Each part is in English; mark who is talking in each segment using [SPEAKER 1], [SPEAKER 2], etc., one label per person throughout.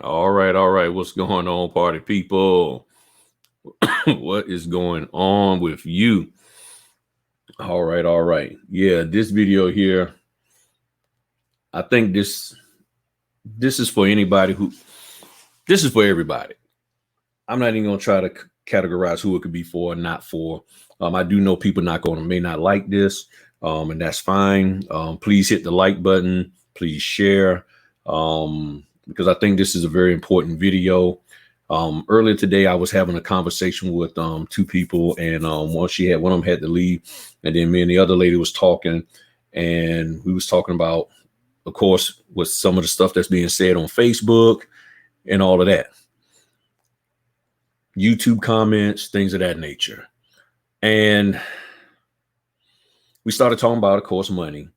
[SPEAKER 1] All right, all right. What's going on, party people? What is going on with you? All right, all right. Yeah, this video here, I think this is for anybody who this is for everybody. I'm not even gonna try to categorize who it could be for or not for. I do know people not going to may not like this, and that's fine. Please hit the like button. Please share, because I think this is a very important video. Earlier today, I was having a conversation with two people, and one of them had to leave, and then me and the other lady was talking, and we was talking about, of course, with some of the stuff that's being said on Facebook and all of that, YouTube comments, things of that nature. And we started talking about, of course, money.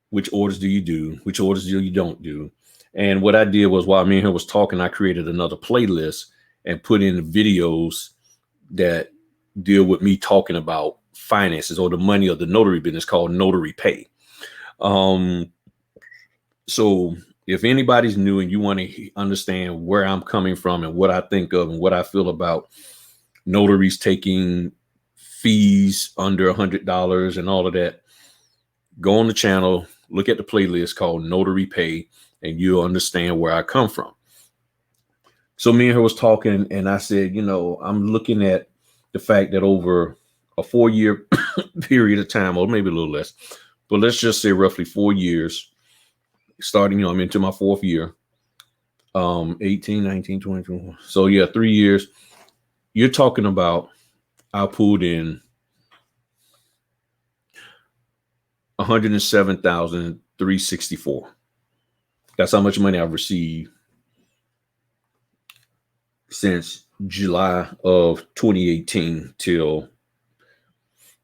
[SPEAKER 1] Which orders do you do? Which orders do you don't do? And what I did was, while me and her was talking, I created another playlist and put in the videos that deal with me talking about finances or the money of the notary business, called Notary Pay. Um, so if anybody's new and you want to understand where I'm coming from and what I think of and what I feel about notaries taking fees under $100 and all of that, go on the channel, look at the playlist called Notary Pay, and you'll understand where I come from. So me and her was talking, and I said, I'm looking at the fact that over a 4-year period of time, or maybe a little less, but let's just say roughly 4 years, starting, I'm into my 4th year, 18, 19, 20, 21. So yeah, 3 years. You're talking about, I pulled in $107,364. That's how much money I've received since July of 2018 till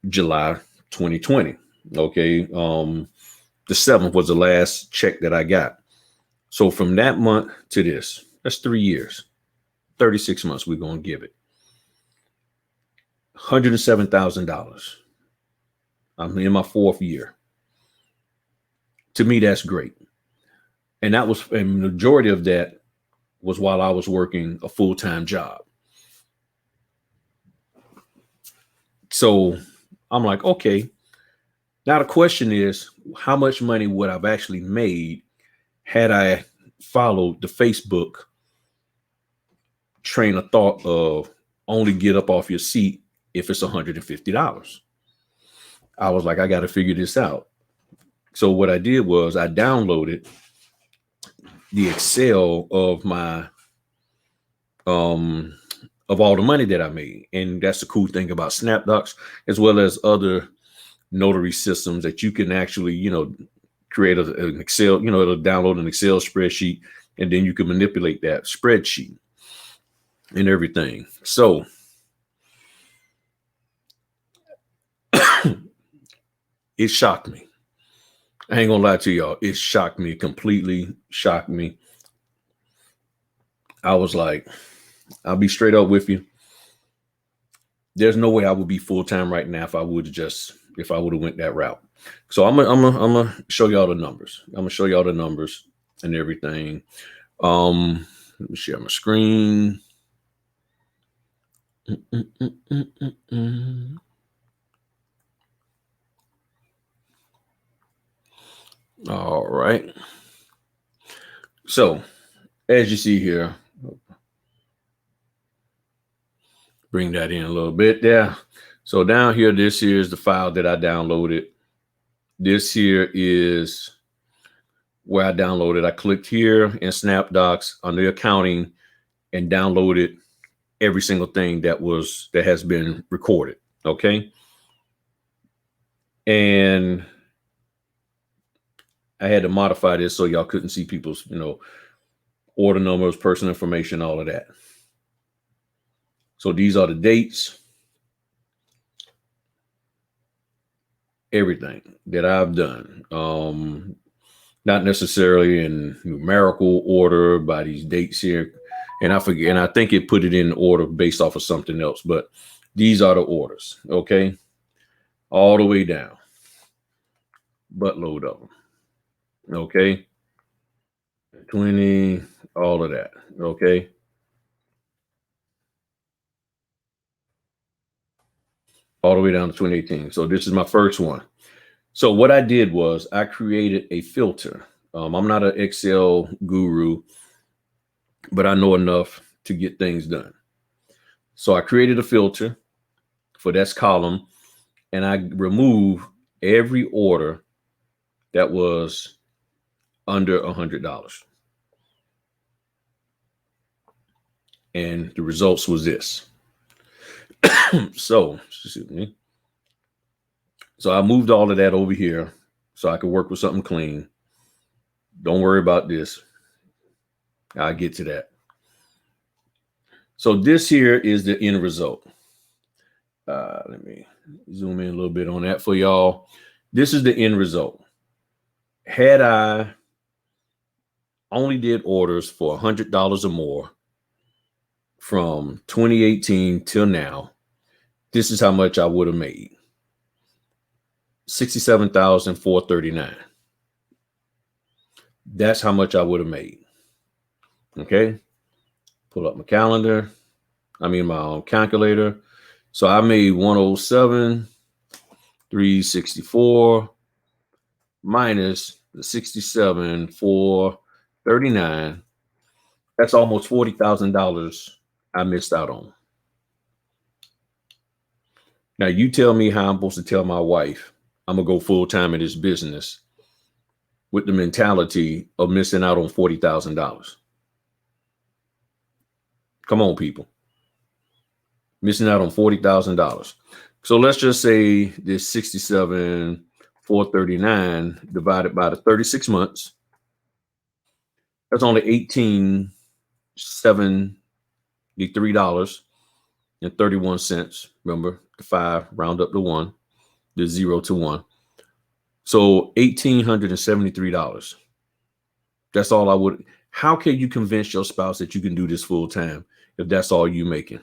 [SPEAKER 1] July 2020. Okay. The 7th was the last check that I got. So from that month to this, that's 3 years, 36 months. We're going to give it $107,000. I'm in my 4th year. To me, that's great. And that was, and the majority of that was while I was working a full-time job. So I'm like, okay, now the question is, how much money would I've actually made had I followed the Facebook train of thought of only get up off your seat if it's $150? I was like, I got to figure this out. So what I did was I downloaded the Excel of my of all the money that I made. And that's the cool thing about SnapDocs, as well as other notary systems, that you can actually, create an Excel, it'll download an Excel spreadsheet, and then you can manipulate that spreadsheet and everything. So it shocked me. I ain't gonna lie to y'all. It shocked me, completely shocked me. I was like, I'll be straight up with you. There's no way I would be full-time right now if I would have went that route. So I'm gonna show y'all the numbers. I'm gonna show y'all the numbers and everything. Let me share my screen. All right. So as you see here, bring that in a little bit there. So down here, this here is the file that I downloaded. This here is where I downloaded. I clicked here in SnapDocs under accounting and downloaded every single thing that has been recorded. Okay. And I had to modify this so y'all couldn't see people's, order numbers, personal information, all of that. So these are the dates, everything that I've done. Not necessarily in numerical order by these dates here. And I forget, and I think it put it in order based off of something else, but these are the orders. Okay. All the way down. Buttload of them. Okay. 20, all of that. Okay. All the way down to 2018. So this is my first one. So what I did was I created a filter. I'm not an Excel guru, but I know enough to get things done. So I created a filter for this column, and I removed every order that was under $100. And the results was this. So, excuse me. So I moved all of that over here so I could work with something clean. Don't worry about this. I'll get to that. So this here is the end result. Let me zoom in a little bit on that for y'all. This is the end result. Had I only did orders for $100 or more from 2018 till now, this is how much I would have made. $67,439. That's how much I would have made. Okay. Pull up my calendar. My calculator. So I made 107,364 minus the 67,439. That's almost $40,000 I missed out on. Now you tell me how I'm supposed to tell my wife I'm gonna go full time in this business with the mentality of missing out on $40,000. Come on, people. Missing out on $40,000. So let's just say this 67,439 divided by the 36 months. That's only $1,873.31. Remember, the 5 round up to 1, the 0 to 1. So $1,873. That's all I would. How can you convince your spouse that you can do this full time if that's all you making?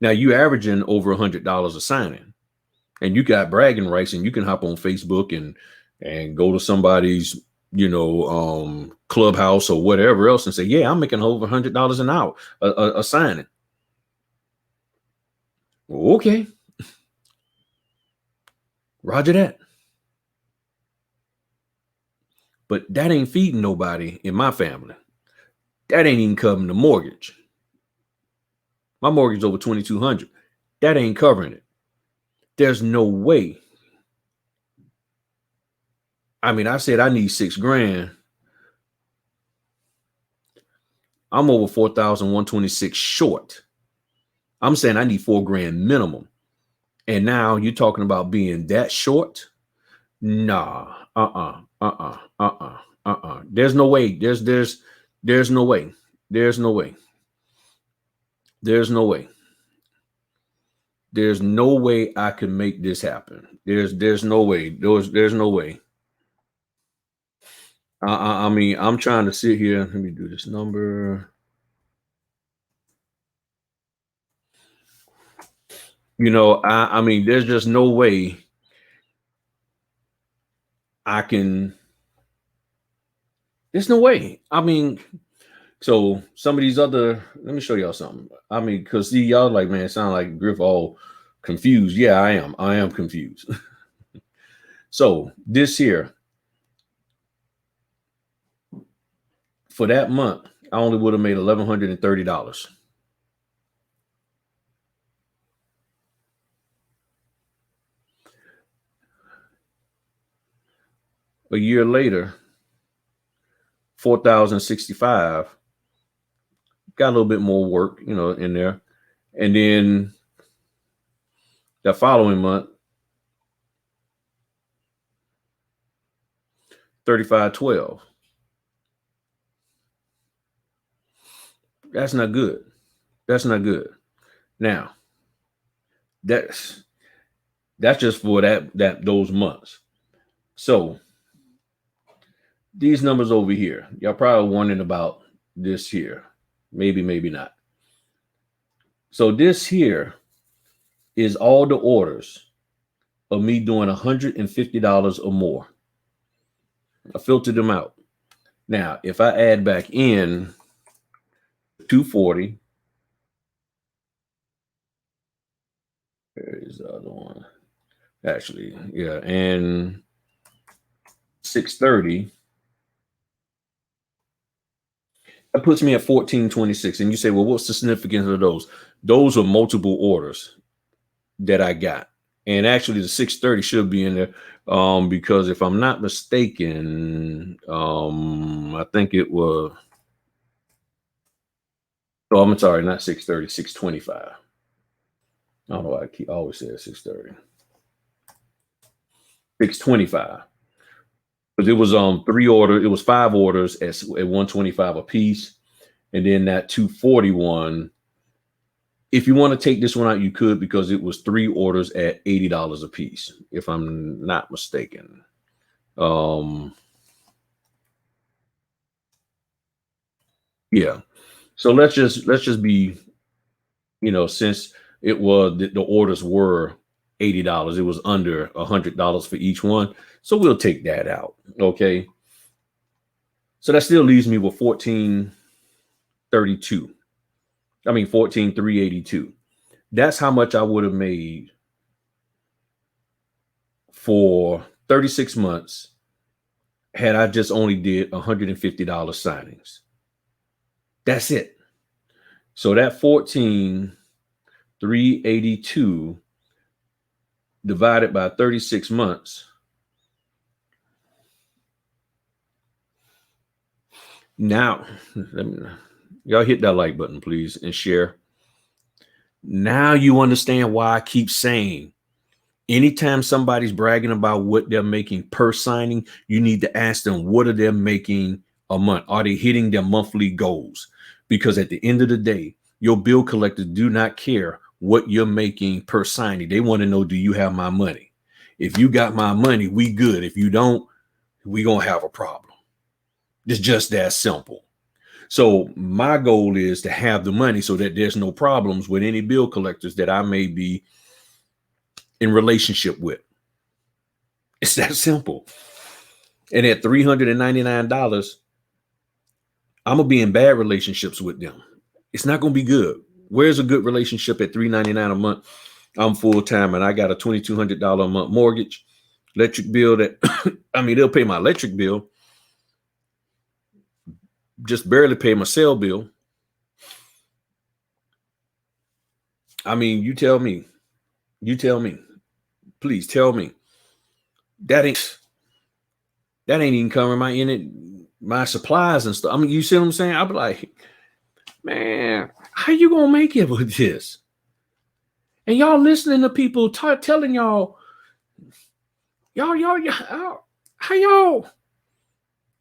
[SPEAKER 1] Now you averaging over $100 a signing, and you got bragging rights, and you can hop on Facebook and go to somebody's, clubhouse or whatever else and say, yeah, I'm making over $100 an hour a signing. Okay. Roger that. But that ain't feeding nobody in my family. That ain't even covering the mortgage. My mortgage is over $2,200. That ain't covering it. There's no way. I said I need $6,000. I'm over 4,126 short. I'm saying I need $4,000 minimum. And now you're talking about being that short? Nah. There's no way. There's no way. There's no way. There's no way. There's no way I can make this happen. There's no way. There's no way. I'm trying to sit here. Let me do this number. There's just no way I can. There's no way. So some of these other, let me show y'all something. Because see, y'all like, man, it sound like Griff all confused. Yeah, I am. I am confused. So this here, for that month, I only would have made $1,130. A year later, 4,065. Got a little bit more work, in there. And then the following month, 3,512. That's not good. That's not good. Now, that's just for those months. So these numbers over here, y'all probably wondering about this here. Maybe, maybe not. So this here is all the orders of me doing $150 or more. I filtered them out. Now, if I add back in 240, there is the other one. Actually, yeah, and 630, that puts me at 1426. And you say, well, what's the significance of those? Those are multiple orders that I got. And actually the 630 should be in there because if I'm not mistaken, I think it was, oh, I'm sorry, not 630, 625. I don't know why I always say 630. 625. Because it was it was 5 orders at 125 a piece. And then that 241, if you want to take this one out, you could, because it was 3 orders at $80 a piece, if I'm not mistaken. Yeah. So let's just be, since it was the orders were $80, it was under $100 for each one. So we'll take that out. Okay. So that still leaves me with 1432. I mean 14,382. That's how much I would have made for 36 months had I just only did $150 signings. That's it. So that 14,382 divided by 36 months. Now, y'all hit that like button, please, and share. Now you understand why I keep saying anytime somebody's bragging about what they're making per signing, you need to ask them, what are they making a month? Are they hitting their monthly goals? Because at the end of the day, your bill collectors do not care what you're making per signing. They want to know, do you have my money? If you got my money, we good. If you don't, we gonna have a problem. It's just that simple. So my goal is to have the money so that there's no problems with any bill collectors that I may be in relationship with. It's that simple. And at $399, I'm gonna be in bad relationships with them. It's not gonna be good. Where's a good relationship at $399 a month? I'm full time and I got a $2,200 a month mortgage, electric bill that I mean, they'll pay my electric bill, just barely pay my cell bill. I mean, you tell me, please tell me that ain't even covering my supplies and stuff. I mean, you see what I'm saying? I'll be like, man, how you gonna make it with this? And y'all listening to people telling y'all, how y'all?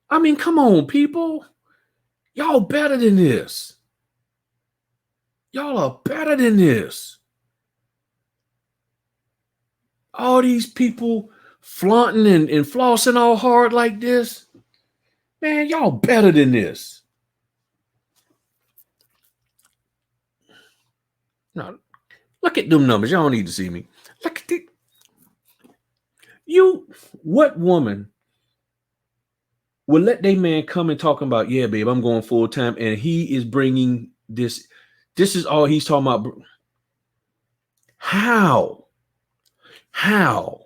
[SPEAKER 1] I mean, come on, people. Y'all better than this. Y'all are better than this. All these people flaunting and flossing all hard like this. Man, y'all better than this. Now, look at them numbers. Y'all don't need to see me. Look at what woman will let their man come and talking about, yeah, babe, I'm going full time, and he is bringing this. This is all he's talking about. How? How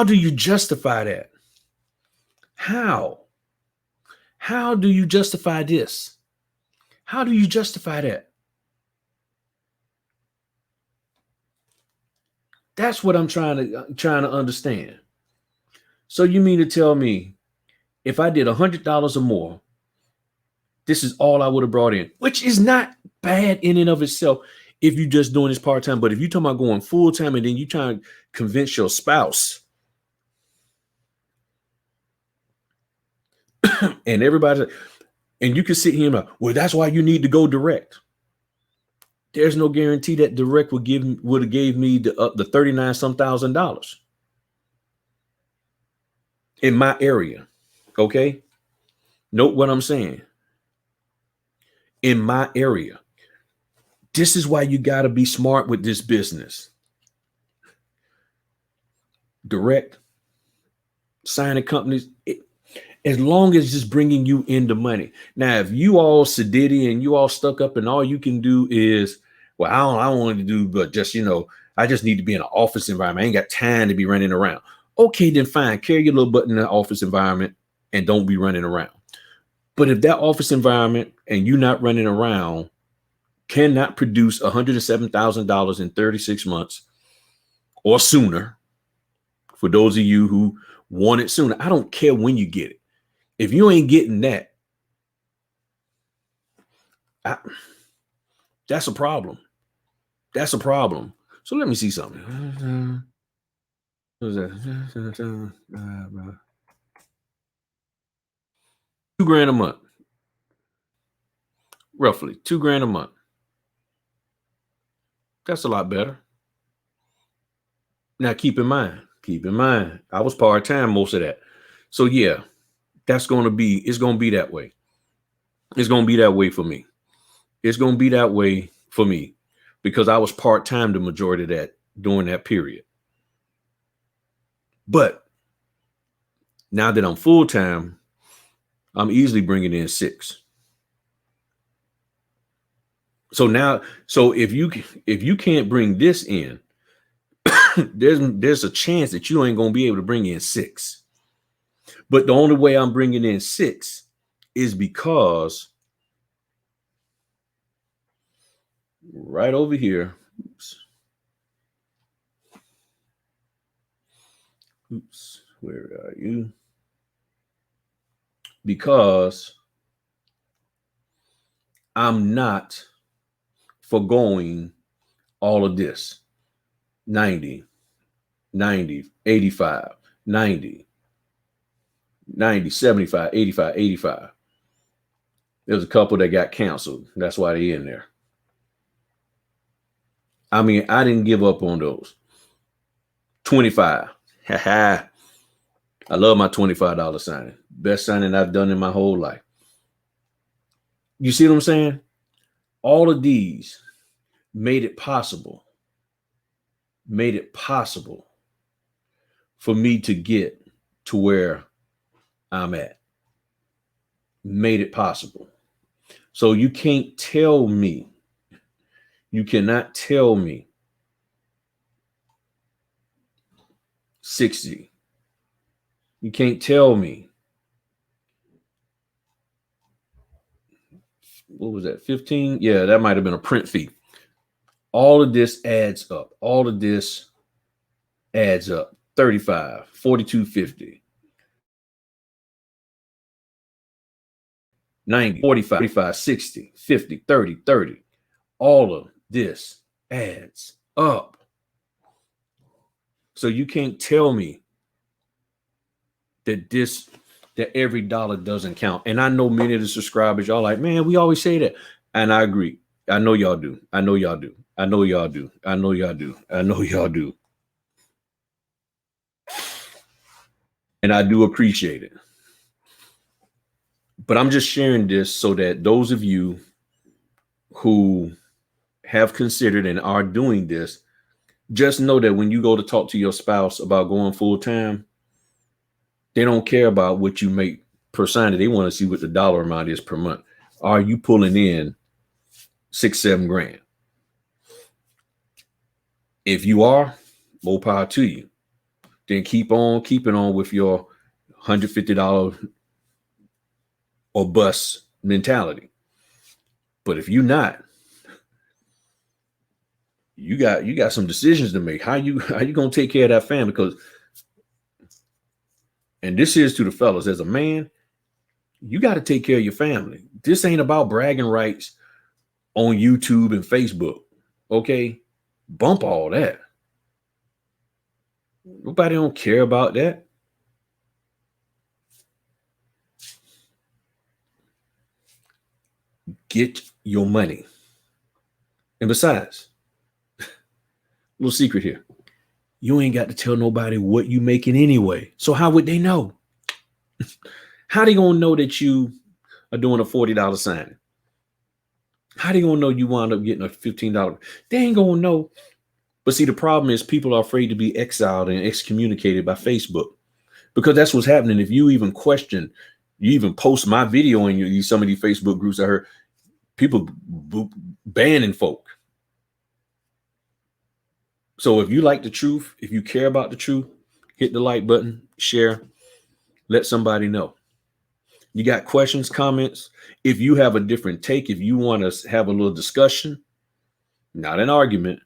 [SPEAKER 1] do you justify that? How do you justify this? How do you justify that? That's what I'm trying to understand. So you mean to tell me if I did $100 or more, this is all I would have brought in, which is not bad in and of itself if you're just doing this part-time. But if you're talking about going full-time and then you trying to convince your spouse and everybody, and you can sit here and like, well, that's why you need to go direct. There's no guarantee that direct would have gave me the 39 some $1,000 in my area. Okay. Note what I'm saying. In my area. This is why you got to be smart with this business. Direct signing companies. as long as it's bringing you into money. Now, if you all sedity and you all stuck up and all you can do is, well, I don't want to do, but just, I just need to be in an office environment. I ain't got time to be running around. Okay, then fine. Carry your little butt in the office environment and don't be running around. But if that office environment and you not running around cannot produce $107,000 in 36 months or sooner, for those of you who want it sooner, I don't care when you get it. If you ain't getting that, that's a problem. That's a problem. So let me see something. What was that? $2,000 a month. Roughly $2,000 a month. That's a lot better. Now keep in mind, I was part-time most of that. So yeah, it's going to be that way. It's going to be that way for me. It's going to be that way for me because I was part-time the majority of that during that period. But now that I'm full-time, I'm easily bringing in 6. So if you can't bring this in, there's a chance that you ain't going to be able to bring in 6. But the only way I'm bringing in 6 is because right over here, where are you? Because I'm not forgoing all of this. 90, 85, 90, 75, 85, 85. There's a couple that got canceled. That's why they're in there. I mean, I didn't give up on those. 25. I love my $25 signing. Best signing I've done in my whole life. You see what I'm saying? All of these made it possible for me to get to where I'm at. Made it possible. So you cannot tell me 60. You can't tell me, what was that, 15? Yeah, that might have been a print fee. All of this adds up. 35, 42.50, 90, 45, 60, 50, 30, 30. All of this adds up. So you can't tell me that every dollar doesn't count. And I know many of the subscribers, y'all like, man, we always say that. And I agree. I know y'all do. I know y'all do. And I do appreciate it. But I'm just sharing this so that those of you who have considered and are doing this, just know that when you go to talk to your spouse about going full time, they don't care about what you make per signing. They want to see what the dollar amount is per month. Are you pulling in $6-7 grand? If you are, more power to you. Then keep on keeping on with your $150 or bust mentality. But if you're not, you got some decisions to make. How you gonna take care of that family? Because, and this is to the fellas, as a man, you got to take care of your family. This ain't about bragging rights on YouTube and Facebook. Okay, bump all that. Nobody don't care about that. Get your money. And besides, little secret here. You ain't got to tell nobody what you making anyway. So how would they know? How they gonna know that you are doing a $40 signing? How they gonna know you wound up getting a $15? They ain't gonna know. But see, the problem is people are afraid to be exiled and excommunicated by Facebook, because that's what's happening. If you even question You even post my video in some of these Facebook groups. I heard people banning folk. So if you like the truth, if you care about the truth, hit the like button, share, let somebody know. You got questions, comments. If you have a different take, if you want to have a little discussion, not an argument,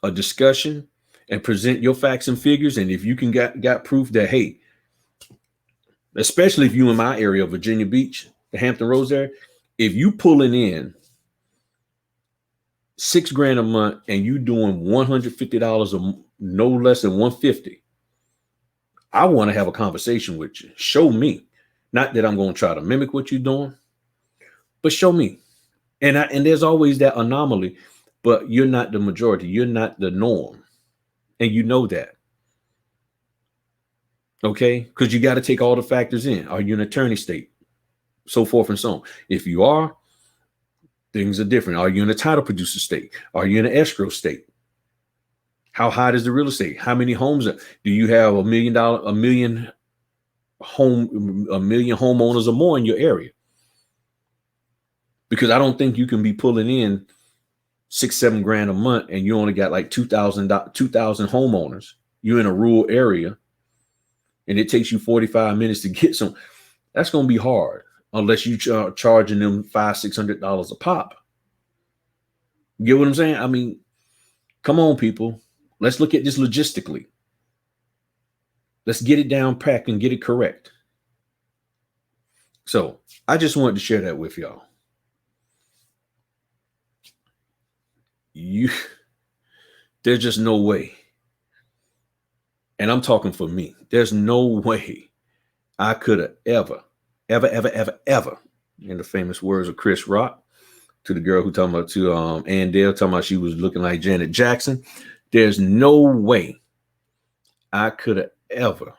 [SPEAKER 1] a discussion, and present your facts and figures. And if you can got proof that, hey, especially if you in my area of Virginia Beach, the Hampton Roads area, if you pulling in $6,000 a month and you doing $150 a no less than $150, I want to have a conversation with you. Show me. Not that I'm going to try to mimic what you're doing, but show me. And there's always that anomaly, but you're not the majority. You're not the norm. And you know that. Okay? Because you got to take all the factors in. Are you an attorney state? So forth and so on. If you are, things are different. Are you in a title producer state? Are you in an escrow state? How hot is the real estate? How many homes do you have? $1 million homeowners or more in your area? Because I don't think you can be pulling in $6-7 a month and you only got like 2,000 homeowners. You're in a rural area and it takes you 45 minutes to get some. That's going to be hard unless you charging them $500-600 a pop. You get what I'm saying? I mean, come on, people. Let's look at this logistically. Let's get it down packed and get it correct. So I just wanted to share that with y'all. There's just no way. And I'm talking for me. There's no way I could have ever, in the famous words of Chris Rock, to the girl who talking about Ann Dale talking about she was looking like Janet Jackson. There's no way I could have ever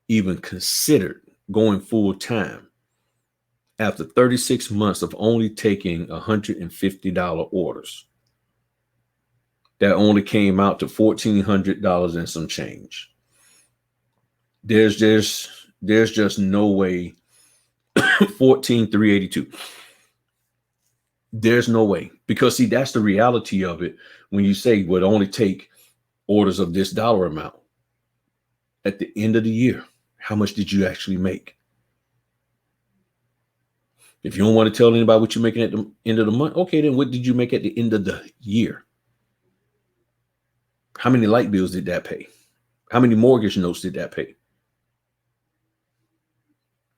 [SPEAKER 1] even considered going full time after 36 months of only taking $150 orders. That only came out to $1,400 and some change. There's just no way. 14,382. There's no way, because see, that's the reality of it. When you say would only take orders of this dollar amount at the end of the year, how much did you actually make? If you don't want to tell anybody what you're making at the end of the month, okay, then what did you make at the end of the year? How many light bills did that pay? How many mortgage notes did that pay?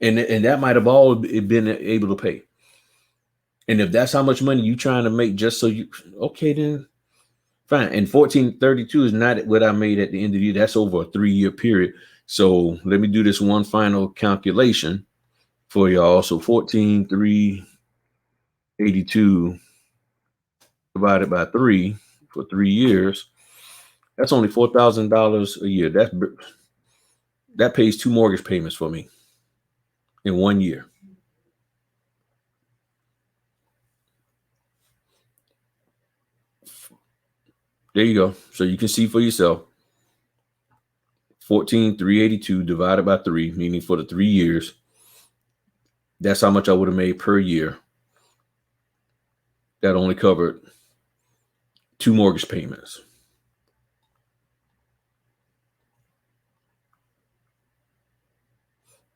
[SPEAKER 1] And that might have all been able to pay. And if that's how much money you trying to make just so you, okay, then fine. And 1432 is not what I made at the end of the year. That's over a 3-year period. So let me do this one final calculation for y'all. So 14,382 divided by 3 for 3 years. That's only $4,000 a year. That pays 2 mortgage payments for me in 1 year. There you go. So you can see for yourself. 14,382 divided by 3, meaning for the 3 years. That's how much I would have made per year. That only covered 2 mortgage payments.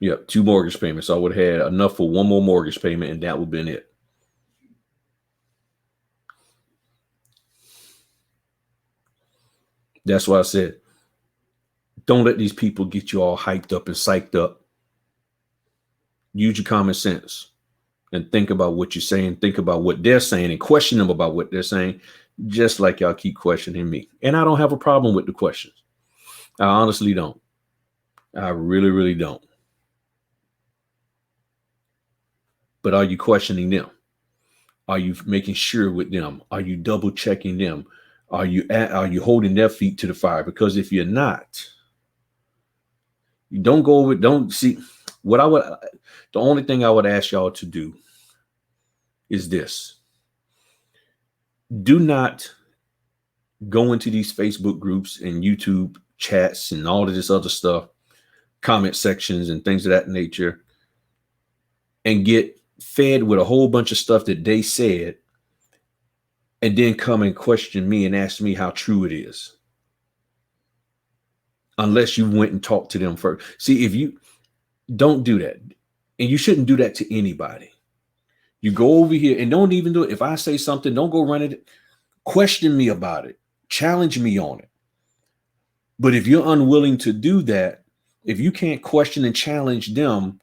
[SPEAKER 1] Yep, 2 mortgage payments. So I would have had enough for 1 more mortgage payment, and that would have been it. That's why I said, don't let these people get you all hyped up and psyched up. Use your common sense and think about what you're saying. Think about what they're saying and question them about what they're saying, just like y'all keep questioning me. And I don't have a problem with the questions. I honestly don't. I really, really don't. But are you questioning them? Are you making sure with them? Are you double checking them? Are you holding their feet to the fire? Because if you're not, you don't go over. Don't see what I would. The only thing I would ask y'all to do is this: do not go into these Facebook groups and YouTube chats and all of this other stuff comment sections and things of that nature and get fed with a whole bunch of stuff that they said and then come and question me and ask me how true it is. Unless you went and talked to them first. See, if you don't do that, and you shouldn't do that to anybody. You go over here and don't even do it. If I say something, don't go run it. Question me about it. Challenge me on it. But if you're unwilling to do that, if you can't question and challenge them,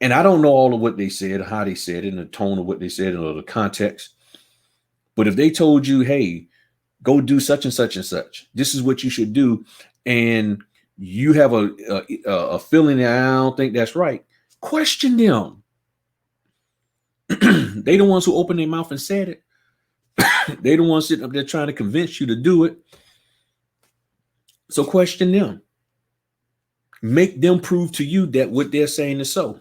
[SPEAKER 1] and I don't know all of what they said, or how they said it, and the tone of what they said, or the context, but if they told you, hey, go do such and such and such, this is what you should do, and you have a feeling that I don't think that's right, question them. They the ones who opened their mouth and said it. They the ones sitting up there trying to convince you to do it. So question them. Make them prove to you that what they're saying is so.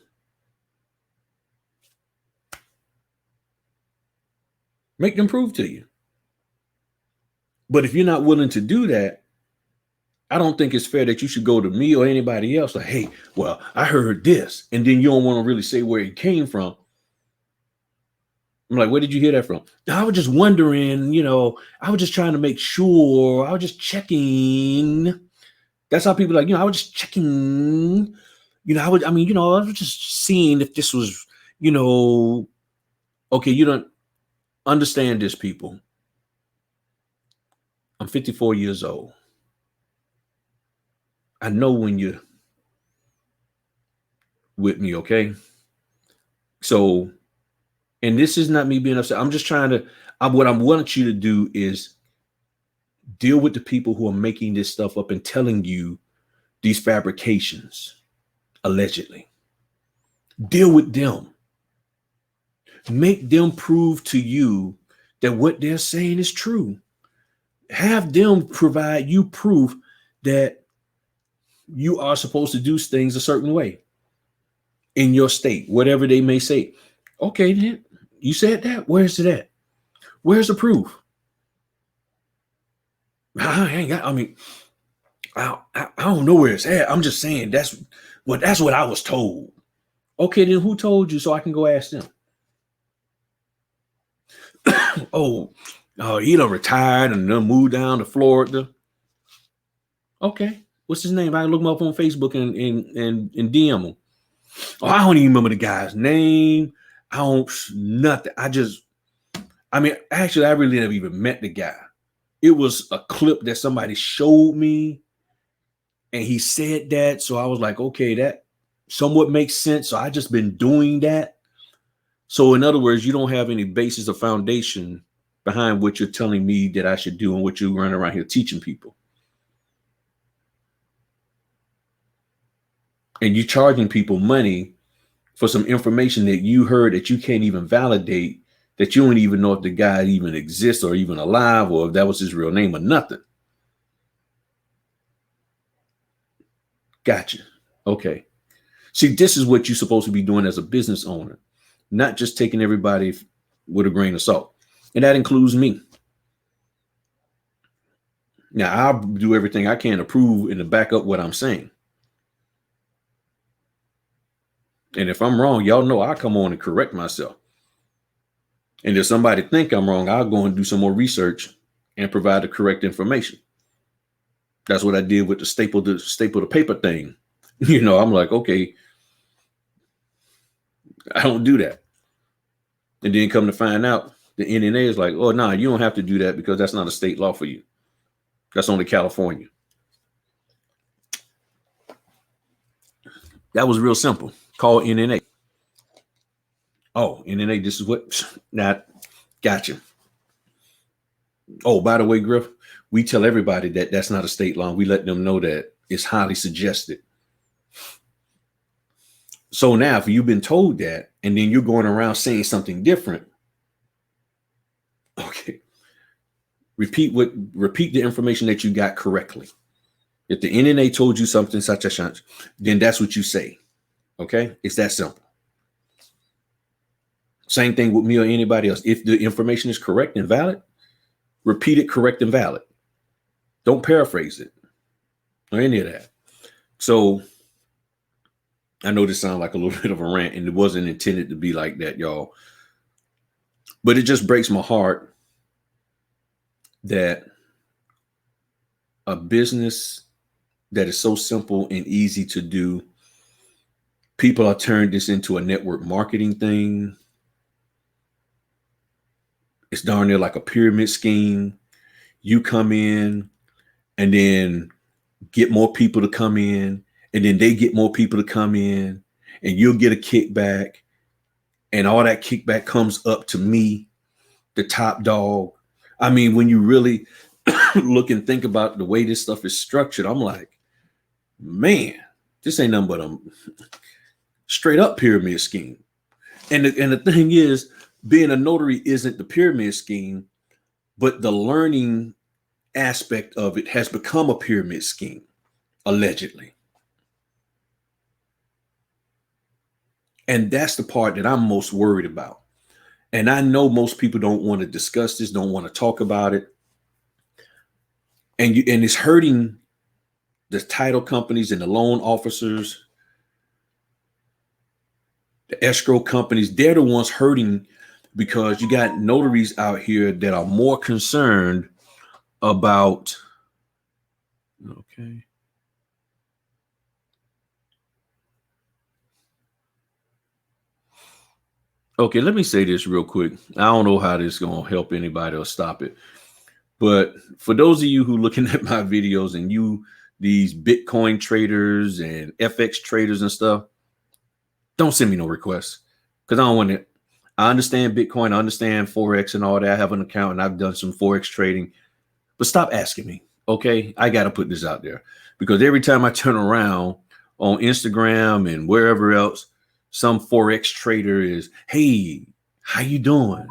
[SPEAKER 1] Make them prove to you. But if you're not willing to do that, I don't think it's fair that you should go to me or anybody else like, hey, well, I heard this. And then you don't want to really say where it came from. I'm like, where did you hear that from? I was just wondering, I was just trying to make sure. I was just checking. That's how people are like, I was just checking. I was just seeing if this was, okay, you don't understand this, people. I'm 54 years old. I know when you're with me, okay? So, and this is not me being upset. I'm just trying to, what I want you to do is deal with the people who are making this stuff up and telling you these fabrications, allegedly. Deal with them. Make them prove to you that what they're saying is true. Have them provide you proof that you are supposed to do things a certain way in your state, whatever they may say. Okay, then you said that. Where's it at? Where's the proof? I don't know where it's at. I'm just saying that's what I was told. Okay, then who told you so I can go ask them? Oh, he done retired and done moved down to Florida. Okay, what's his name? I look him up on Facebook and DM him. Oh, I don't even remember the guy's name. Nothing. Actually, I really never even met the guy. It was a clip that somebody showed me and he said that. So I was like, okay, that somewhat makes sense. So I just been doing that. So in other words, you don't have any basis or foundation behind what you're telling me that I should do and what you run around here teaching people. And you're charging people money for some information that you heard that you can't even validate, that you don't even know if the guy even exists or even alive or if that was his real name or nothing. Gotcha. Okay. See, this is what you're supposed to be doing as a business owner, not just taking everybody with a grain of salt. And that includes me. Now, I'll do everything I can to prove and to back up what I'm saying. And if I'm wrong, y'all know I'll come on and correct myself. And if somebody think I'm wrong, I'll go and do some more research and provide the correct information. That's what I did with the staple to paper thing. I'm like, okay, I don't do that. And then come to find out, the NNA is like, oh, no, you don't have to do that because that's not a state law for you. That's only California. That was real simple. Call NNA. Oh, NNA, this is what, not, gotcha. Oh, by the way, Griff, we tell everybody that that's not a state law. We let them know that it's highly suggested. So now if you've been told that, and then you're going around saying something different, okay, repeat the information that you got correctly. If the NNA told you something such as such, then that's what you say. Okay, it's that simple. Same thing with me or anybody else. If the information is correct and valid, repeat it correct and valid. Don't paraphrase it or any of that. So I know this sounds like a little bit of a rant, and it wasn't intended to be like that, y'all. But it just breaks my heart that a business that is so simple and easy to do, people are turning this into a network marketing thing. It's darn near like a pyramid scheme. You come in and then get more people to come in, and then they get more people to come in, and you'll get a kickback, and all that kickback comes up to me, the top dog. I mean, when you really look and think about the way this stuff is structured, I'm like, man, this ain't nothing but a straight up pyramid scheme. And the thing is, being a notary isn't the pyramid scheme, but the learning aspect of it has become a pyramid scheme, allegedly. And that's the part that I'm most worried about. And I know most people don't want to discuss this, don't want to talk about it. And it's hurting the title companies and the loan officers, the escrow companies. They're the ones hurting because you got notaries out here that are more concerned about, okay. Okay, let me say this real quick. I don't know how this is going to help anybody or stop it. But for those of you who looking at my videos and these Bitcoin traders and FX traders and stuff, don't send me no requests because I don't want it. I understand Bitcoin, I understand Forex and all that. I have an account and I've done some Forex trading, but stop asking me. Okay, I got to put this out there because every time I turn around on Instagram and wherever else, some Forex trader is, hey, how you doing?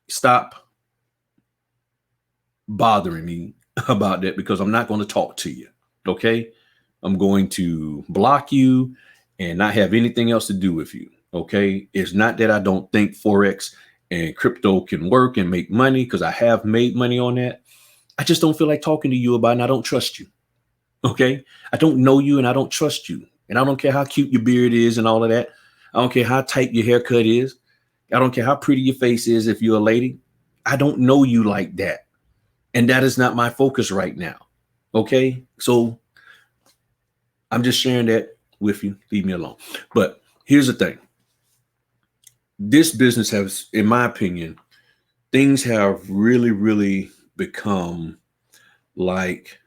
[SPEAKER 1] Stop bothering me about that because I'm not going to talk to you. Okay, I'm going to block you and not have anything else to do with you. Okay, it's not that I don't think Forex and crypto can work and make money, because I have made money on that. I just don't feel like talking to you about it, and I don't trust you. Okay, I don't know you and I don't trust you, and I don't care how cute your beard is and all of that. I don't care how tight your haircut is. I don't care how pretty your face is if you're a lady. I don't know you like that. And that is not my focus right now. Okay. So I'm just sharing that with you. Leave me alone. But here's the thing. This business has, in my opinion, things have really, really become like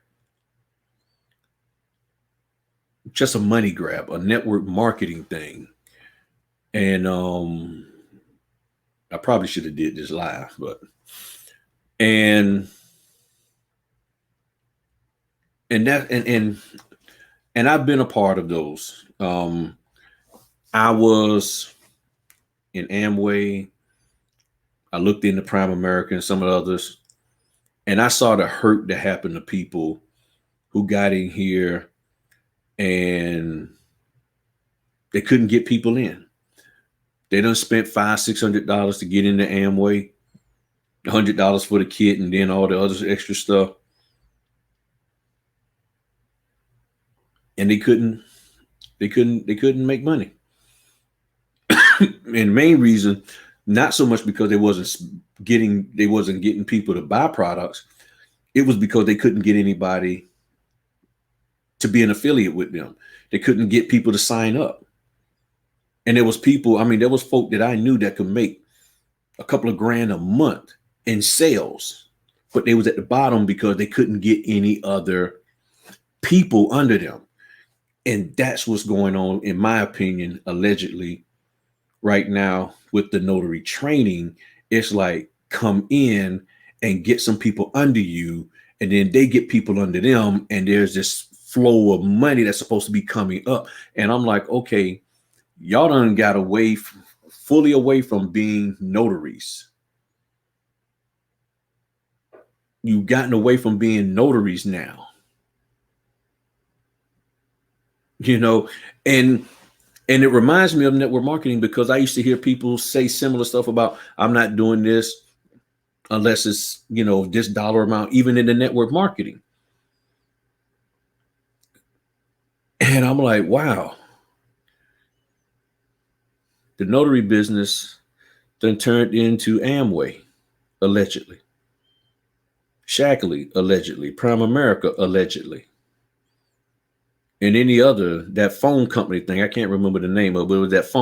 [SPEAKER 1] just a money grab, a network marketing thing. And I probably should have did this live, but and that and I've been a part of those. I was in Amway. I looked into Prime America and some of the others, and I saw the hurt that happened to people who got in here and they couldn't get people in. They done spent $500-600 to get into Amway, $100 for the kit, and then all the other extra stuff, and they couldn't make money. And the main reason, not so much because they wasn't getting people to buy products. It was because they couldn't get anybody to be an affiliate with them. They couldn't get people to sign up. And there was people, I mean, there was folk that I knew that could make a couple of grand a month in sales, but they was at the bottom because they couldn't get any other people under them. And that's what's going on, in my opinion, allegedly right now with the notary training. It's like, come in and get some people under you, and then they get people under them, and there's this flow of money that's supposed to be coming up. And I'm like, okay, y'all done got fully away from being notaries. You've gotten away from being notaries now. And it reminds me of network marketing, because I used to hear people say similar stuff about, I'm not doing this unless it's, this dollar amount, even in the network marketing. And I'm like, wow, the notary business then turned into Amway, allegedly. Shackley, allegedly. Prime America, allegedly. And any other, that phone company thing, I can't remember the name of it, but it was that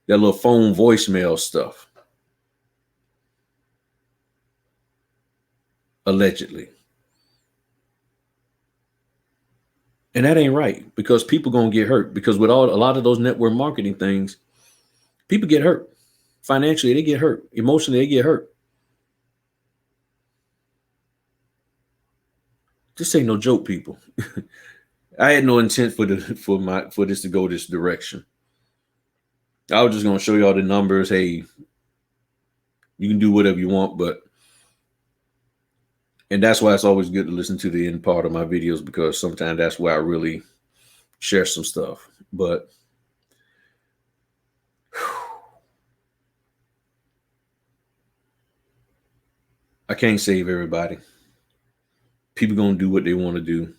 [SPEAKER 1] little phone voicemail stuff, allegedly. And that ain't right because people gonna get hurt. Because with a lot of those network marketing things, people get hurt. Financially, they get hurt. Emotionally, they get hurt. This ain't no joke, people. I had no intent for this to go this direction. I was just gonna show y'all the numbers. Hey, you can do whatever you want, and that's why it's always good to listen to the end part of my videos because sometimes that's where I really share some stuff. But I can't save everybody. People gonna do what they want to do.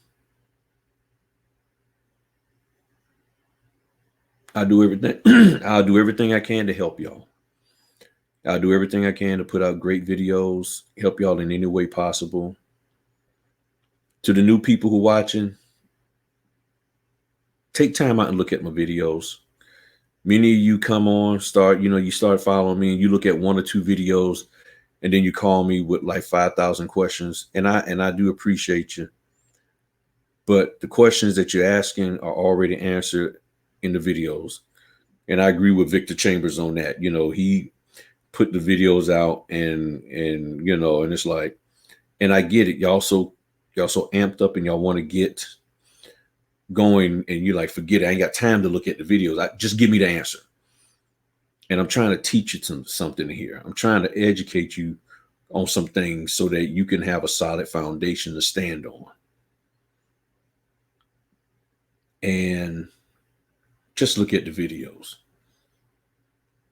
[SPEAKER 1] I do everything. I'll do everything I can to help y'all. I'll do everything I can to put out great videos, help y'all in any way possible. To the new people who are watching, take time out and look at my videos. Many of you come on, you start following me and you look at one or two videos and then you call me with like 5,000 questions. And I do appreciate you. But the questions that you're asking are already answered in the videos. And I agree with Victor Chambers on that. He put the videos out and it's like, and I get it. Y'all so amped up and y'all want to get going and you like, forget it. I ain't got time to look at the videos. Just give me the answer. And I'm trying to teach you something here. I'm trying to educate you on some things so that you can have a solid foundation to stand on. And just look at the videos.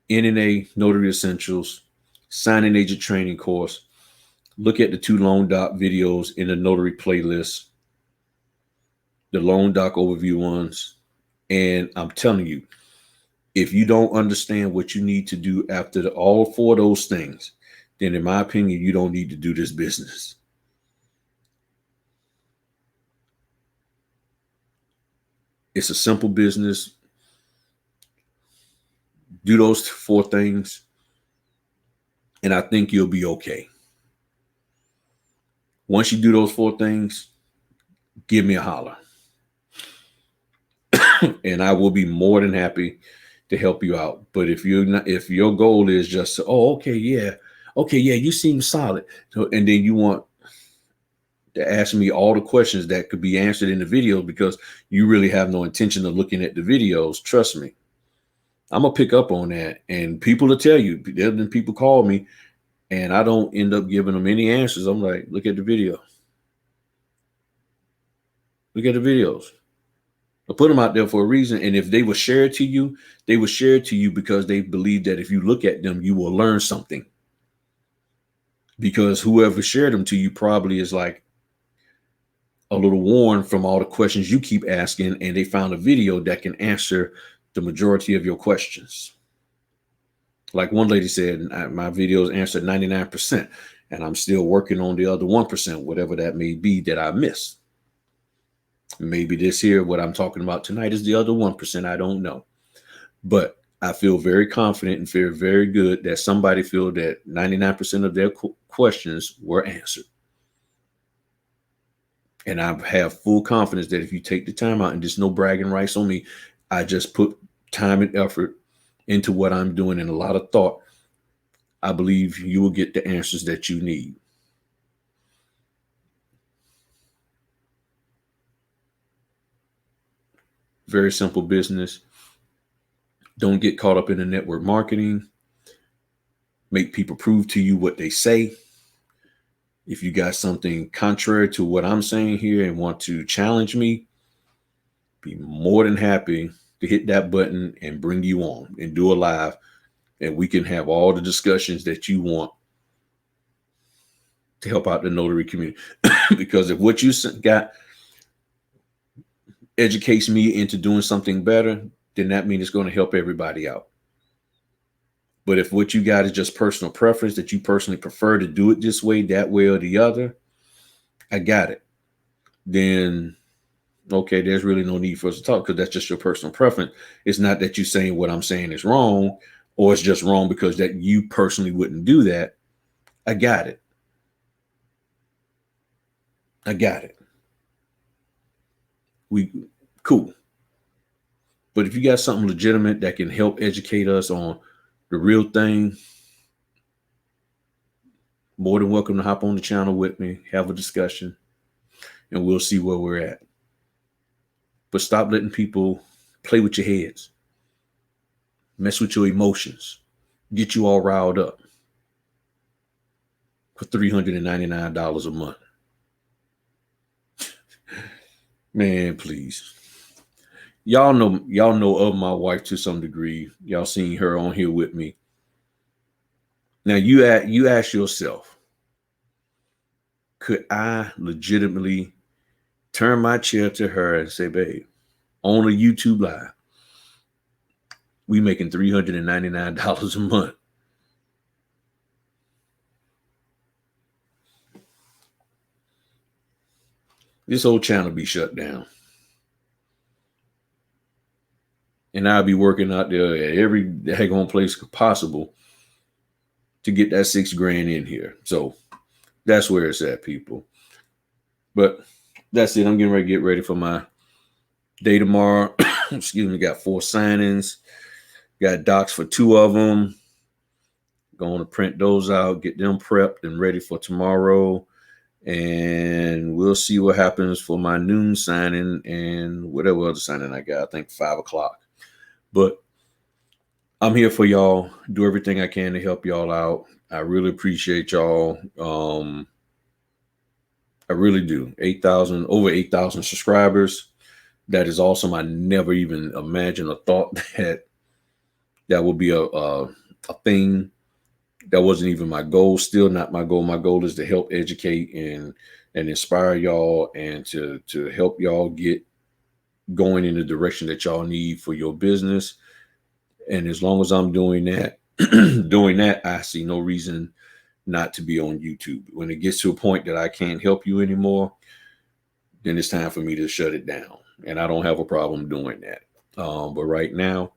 [SPEAKER 1] NNA Notary Essentials, Signing Agent Training Course. Look at the 2 Loan Doc videos in the Notary playlist, the Loan Doc overview ones. And I'm telling you, if you don't understand what you need to do after all 4 of those things, then in my opinion, you don't need to do this business. It's a simple business. Do those 4 things, and I think you'll be okay. Once you do those 4 things, give me a holler. And I will be more than happy to help you out. But if your goal is just, okay, yeah, you seem solid. So, and then you want to ask me all the questions that could be answered in the video because you really have no intention of looking at the videos, trust me. I'm gonna pick up on that, and people will tell you. Then people call me, and I don't end up giving them any answers. I'm like, look at the video. Look at the videos. I put them out there for a reason, and if they were shared to you, they were shared to you because they believe that if you look at them, you will learn something. Because whoever shared them to you probably is like a little worn from all the questions you keep asking, and they found a video that can answer the majority of your questions. Like one lady said, my videos answered 99%, and I'm still working on the other 1%, whatever that may be that I missed. Maybe this here, what I'm talking about tonight, is the other 1%. I don't know. But I feel very confident and feel very good that somebody feel that 99% of their questions were answered. And I have full confidence that if you take the time out, and just no bragging rights on me, I just put time and effort into what I'm doing and a lot of thought, I believe you will get the answers that you need. Very simple business. Don't get caught up in the network marketing. Make people prove to you what they say. If you got something contrary to what I'm saying here and want to challenge me, be more than happy to hit that button and bring you on and do a live, and we can have all the discussions that you want to help out the notary community. Because if what you got, educates me into doing something better, then that means it's going to help everybody out. But if what you got is just personal preference, that you personally prefer to do it this way, that way, or the other, I got it. Then, okay, there's really no need for us to talk because that's just your personal preference. It's not that you're saying what I'm saying is wrong, or it's just wrong because that you personally wouldn't do that. I got it. I got it. We cool. But if you got something legitimate that can help educate us on the real thing, more than welcome to hop on the channel with me, have a discussion, and we'll see where we're at. But stop letting people play with your heads, mess with your emotions, get you all riled up for $399 a month. Man, please. Y'all know of my wife to some degree. Y'all seen her on here with me. Now you ask yourself, could I legitimately turn my chair to her and say, babe, on a YouTube live, we making $399 a month. This whole channel be shut down. And I'll be working out there at every daggone place possible to get that $6,000 in here. So that's where it's at, people. But that's it. I'm getting ready to get ready for my day tomorrow. Excuse me. Got 4 signings. Got docs for 2 of them. Going to print those out, get them prepped and ready for tomorrow. And we'll see what happens for my noon signing and whatever other signing I got. I think 5 o'clock. But I'm here for y'all. Do everything I can to help y'all out. I really appreciate y'all. I really do. Over 8,000 subscribers. That is awesome. I never even imagined or thought that would be a thing. That wasn't even my goal. Still not my goal. My goal is to help educate and inspire y'all and to help y'all get going in the direction that y'all need for your business. And as long as I'm doing that, I see no reason not to be on YouTube. When it gets to a point that I can't help you anymore, then it's time for me to shut it down. And I don't have a problem doing that. But right now,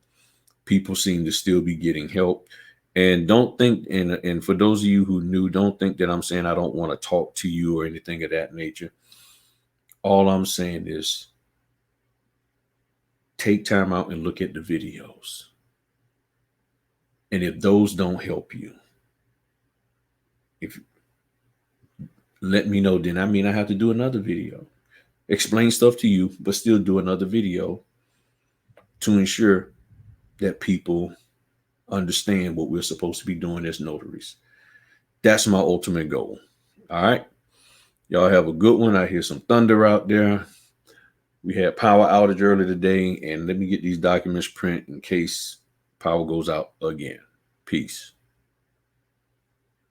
[SPEAKER 1] people seem to still be getting help. And don't think, and for those of you who knew, don't think that I'm saying I don't want to talk to you or anything of that nature. All I'm saying is take time out and look at the videos. And if those don't help you, let me know, then I have to do another video. Explain stuff to you, but still do another video to ensure that people understand what we're supposed to be doing as notaries. That's my ultimate goal. All right. Y'all have a good one. I hear some thunder out there. We had power outage earlier today, and let me get these documents printed in case power goes out again. Peace.